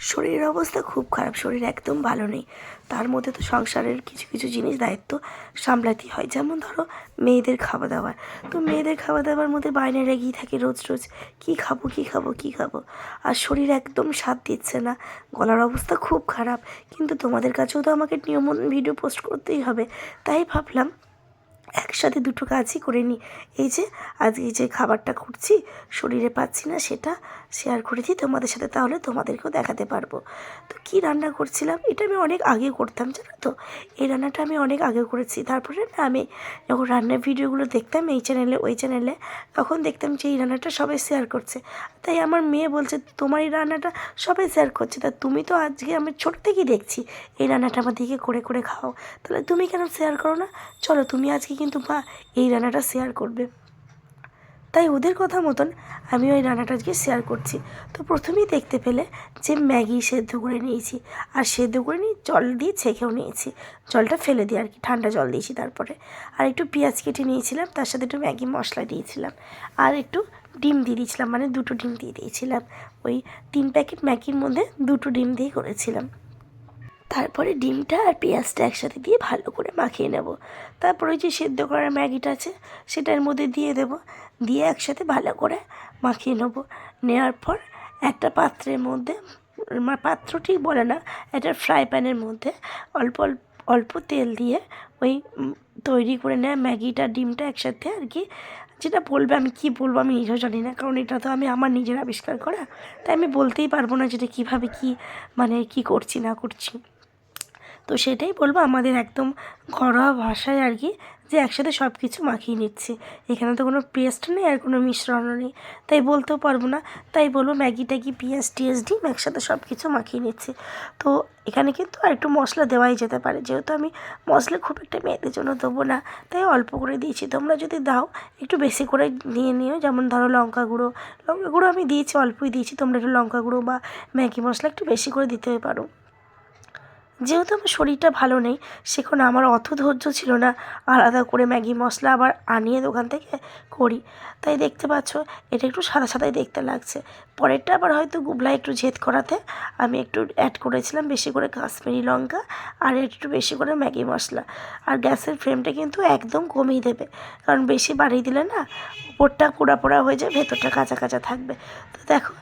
শরীরের অবস্থা খুব খারাপ, শরীর একদম ভালো নেই। তার মধ্যে তো সংসারের কিছু কিছু জিনিস দায়িত্ব সামলাতেই হয়, যেমন ধরো মেয়েদের খাওয়া দাওয়ার। তো মেয়েদের খাওয়া দাওয়ার মধ্যে বায়না লেগেই থাকে রোজ রোজ, কী খাবো কী খাবো কী খাবো। আর শরীর একদম সাথ দিচ্ছে না, গলার অবস্থা খুব খারাপ। কিন্তু তোমাদের কাছেও তো আমাকে নিয়মন ভিডিও পোস্ট করতেই হবে, তাই ভাবলাম একসাথে দুটো কাজই করে নিই। এই যে আজকে যে খাবারটা করছি, শরীরে পাচ্ছি না, সেটা শেয়ার করেছি তোমাদের সাথে, তাহলে তোমাদেরকেও দেখাতে পারবো। তো কী রান্না করছিলাম, এটা আমি অনেক আগে করতাম, জানো তো। এই রান্নাটা আমি অনেক আগে করেছি। তারপরে না আমি যখন রান্নার ভিডিওগুলো দেখতাম এই চ্যানেলে ওই চ্যানেলে, তখন দেখতাম যে এই রান্নাটা সবাই শেয়ার করছে। তাই আমার মেয়ে বলছে, তোমার এই রান্নাটা সবাই শেয়ার করছে, তা তুমি তো আজকে আমি ছোটো থেকেই দেখছি এই রান্নাটা আমাদেরকে করে করে খাও, তাহলে তুমি কেন শেয়ার করো না? চলো তুমি আজকে কিন্তু মা এই রান্নাটা শেয়ার করবে। তাই ওদের কথা মতন আমি ওই রান্নাটা আজকে শেয়ার করছি। তো প্রথমেই দেখতে পেলে যে ম্যাগি সেদ্ধ করে নিয়েছি, আর সেদ্ধ করে নিয়ে জল দিয়ে ছেঁকেও নিয়েছি, জলটা ফেলে দিয়ে আর কি, ঠান্ডা জল দিয়েছি। তারপরে আর একটু পেঁয়াজ কেটে নিয়েছিলাম, তার সাথে একটু ম্যাগি মশলা দিয়েছিলাম, আর একটু ডিম দিয়ে দিয়েছিলাম, মানে 2টো ডিম দিয়ে দিয়েছিলাম। ওই 3 প্যাকেট ম্যাগির মধ্যে 2টো ডিম দিয়ে করেছিলাম। তারপরে ডিমটা আর পেঁয়াজটা একসাথে দিয়ে ভালো করে মাখিয়ে নেব। তারপরে ওই যে সেদ্ধ করা ম্যাগিটা আছে সেটার মধ্যে দিয়ে দেব, দিয়ে একসাথে ভালো করে মাখিয়ে নেব। নেওয়ার পর একটা পাত্রের মধ্যে, পাত্র ঠিক বলে না, একটা ফ্রাই প্যানের মধ্যে অল্প অল্প অল্প তেল দিয়ে ওই তৈরি করে নেওয়া ম্যাগিটা ডিমটা একসাথে আর কি, যেটা বলবে আমি কী বলবো আমি নিজেও জানি না, কারণ এটা তো আমি আমার নিজের আবিষ্কার করা, তাই আমি বলতেই পারবো না যেটা কীভাবে কী মানে কী করছি না করছি। তো সেটাই বলবো আমাদের একদম ঘরোয়া ভাষায় আর কি, যে একসাথে সব কিছু মাখিয়ে নিচ্ছি। এখানে তো কোনো পেস্ট নেই আর কোনো মিশ্রণও নেই, তাই বলতেও পারবো না। তাই বলবো ম্যাগি ট্যাগি পেঁয়াজ টিয়াজ ডিম একসাথে সব কিছু মাখিয়ে নিচ্ছি। তো এখানে কিন্তু আর একটু মশলা দেওয়াই যেতে পারে, যেহেতু আমি মশলা খুব একটা মেয়েদের জন্য দেবো না, তাই অল্প করে দিয়েছি। তোমরা যদি দাও একটু বেশি করে নিয়ে নিও, যেমন ধরো লঙ্কা গুঁড়ো আমি দিয়েছি, অল্পই দিয়েছি, তোমরা একটু লঙ্কা গুঁড়ো বা ম্যাগি মশলা একটু বেশি করে দিতে পারো। যেহেতু আমার শরীরটা ভালো নেই, সেখন আমার অত ধৈর্য ছিল না আলাদা করে ম্যাগি মশলা আবার আনিয়ে দোকান থেকে করি। তাই দেখতে পাচ্ছ এটা একটু সাদা সাদাই দেখতে লাগছে। পরেরটা আবার হয়তো গুবলা একটু ঝেদ করাতে আমি একটু অ্যাড করেছিলাম বেশি করে কাশ্মীরি লঙ্কা আর একটু বেশি করে ম্যাগি মশলা। আর গ্যাসের ফ্লেমটা কিন্তু একদম কমিয়ে দেবে, কারণ বেশি বাড়িয়ে দিলে না উপরটা পোড়া পোড়া হয়ে যায়, ভেতরটা কাঁচা কাঁচা থাকবে। তো দেখো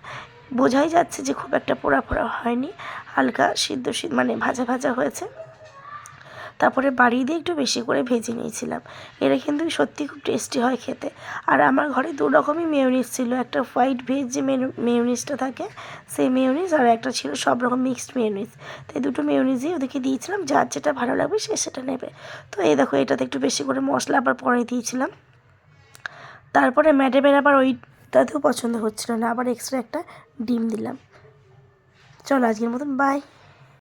বোঝাই যাচ্ছে যে খুব একটা পোড়া পোড়া হয়নি, হালকা সিদ্ধ মানে ভাজা ভাজা হয়েছে। তারপরে বাড়ি দিয়ে একটু বেশি করে ভেজে নিয়েছিলাম। এটা কিন্তু সত্যি খুব টেস্টি হয় খেতে। আর আমার ঘরে 2 রকমই মেয়োনিজ ছিল, একটা হোয়াইট ভেজ যে মেয়োনিজটা থাকে সেই মেয়োনিজ, আর একটা ছিল সব রকম মিক্সড মেয়োনিজ। তাই 2টো মেয়োনিজই ওদেরকে দিয়েছিলাম, যার যেটা ভালো লাগবে সে সেটা নেবে। তো এই দেখো এটাতে একটু বেশি করে মশলা আবার পরে দিয়েছিলাম। তারপরে ম্যাডামের আবার ওইটাতেও পছন্দ হচ্ছিল না, আবার এক্সট্রা একটা ডিম দিলাম। চলো আজকের মতন বাই।